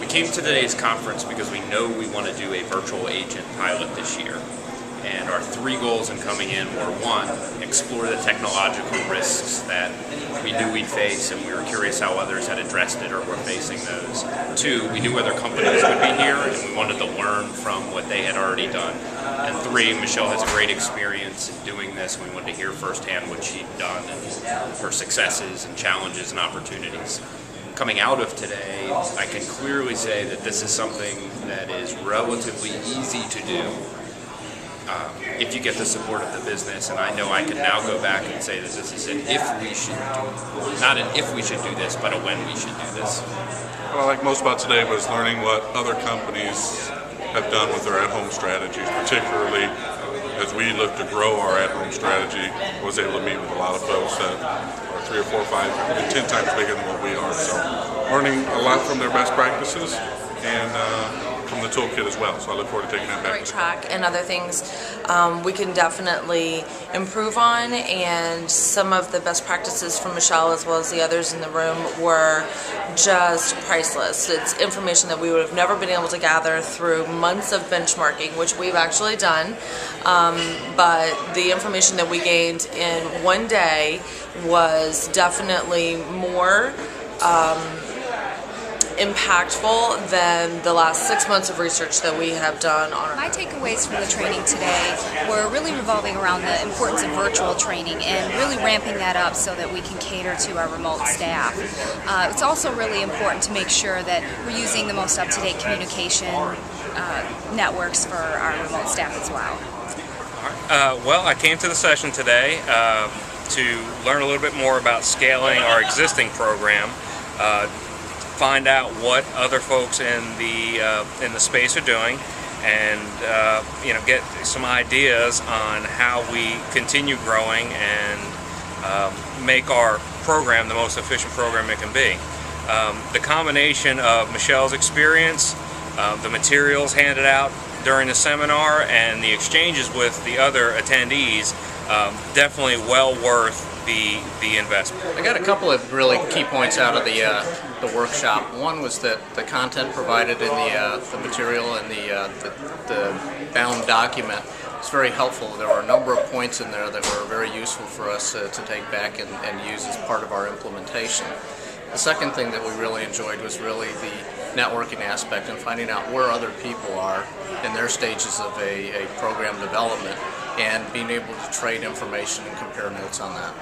came to today's conference because we know we want to do a virtual agent pilot this year. And our three goals in coming in were: one, explore the technological risks that we knew we'd face, and we were curious how others had addressed it or were facing those. Two, we knew other companies would be here, and we wanted to learn from what they had already done. And three, Michelle has great experience in doing this, and we wanted to hear firsthand what she'd done and her successes and challenges and opportunities. Coming out of today, I can clearly say that this is something that is relatively easy to do if you get the support of the business. And I know I can now go back and say that this is an if we should do, not an if we should do this, but a when we should do this. What I like most about today was learning what other companies have done with their at-home strategies, particularly as we look to grow our at-home strategy. I was able to meet with a lot of folks that are 3 or 4 or 5, even 10 times bigger than what we are. So learning a lot from their best practices and from the toolkit as well. So I look forward to taking that back. Right track and other things we can definitely improve on, and some of the best practices from Michelle as well as the others in the room were just priceless. It's information that we would have never been able to gather through months of benchmarking, which we've actually done, but the information that we gained in one day was definitely more impactful than the last 6 months of research that we have done on our My takeaways from the training today were really revolving around the importance of virtual training and really ramping that up so that we can cater to our remote staff. It's also really important to make sure that we're using the most up-to-date communication networks for our remote staff as well. Well, I came to the session today to learn a little bit more about scaling our existing program, find out what other folks in the space are doing, and get some ideas on how we continue growing and make our program the most efficient program it can be. The combination of Michelle's experience, the materials handed out during the seminar, and the exchanges with the other attendees, definitely well worth the investment. I got a couple of really key points out of the workshop. One was that the content provided in the material and the bound document was very helpful. There were a number of points in there that were very useful for us to take back and use as part of our implementation. The second thing that we really enjoyed was really the networking aspect and finding out where other people are in their stages of a program development and being able to trade information and compare notes on that.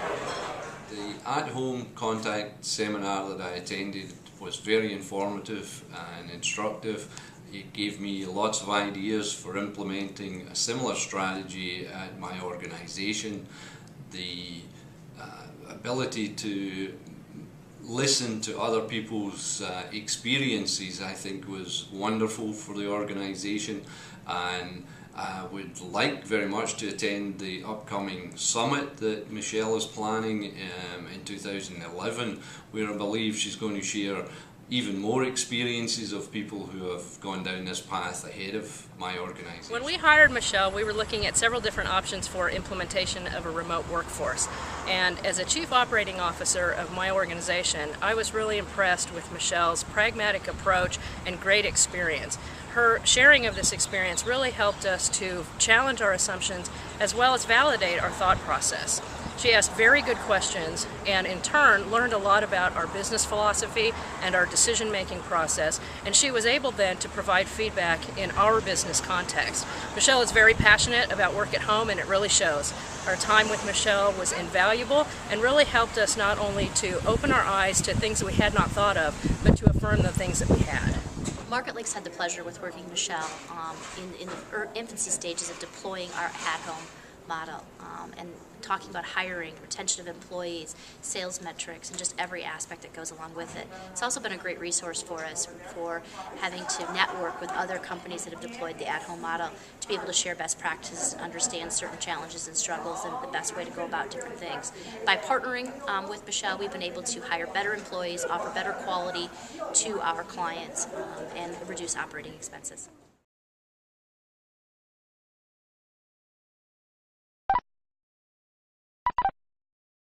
The at-home contact seminar that I attended was very informative and instructive. It gave me lots of ideas for implementing a similar strategy at my organization. The ability to listen to other people's experiences, I think, was wonderful for the organization, and I would like very much to attend the upcoming summit that Michelle is planning in 2011, where I believe she's going to share even more experiences of people who have gone down this path ahead of my organization. When we hired Michelle, we were looking at several different options for implementation of a remote workforce. And as a chief operating officer of my organization, I was really impressed with Michelle's pragmatic approach and great experience. Her sharing of this experience really helped us to challenge our assumptions as well as validate our thought process. She asked very good questions and in turn learned a lot about our business philosophy and our decision-making process, and she was able then to provide feedback in our business context. Michelle is very passionate about work at home, and it really shows. Our time with Michelle was invaluable and really helped us not only to open our eyes to things that we had not thought of, but to affirm the things that we had. Market Links had the pleasure with working with Michelle in the infancy stages of deploying our at-home model and talking about hiring, retention of employees, sales metrics, and just every aspect that goes along with it. It's also been a great resource for us for having to network with other companies that have deployed the at-home model to be able to share best practices and understand certain challenges and struggles and the best way to go about different things. By partnering with Michelle, we've been able to hire better employees, offer better quality to our clients, and reduce operating expenses.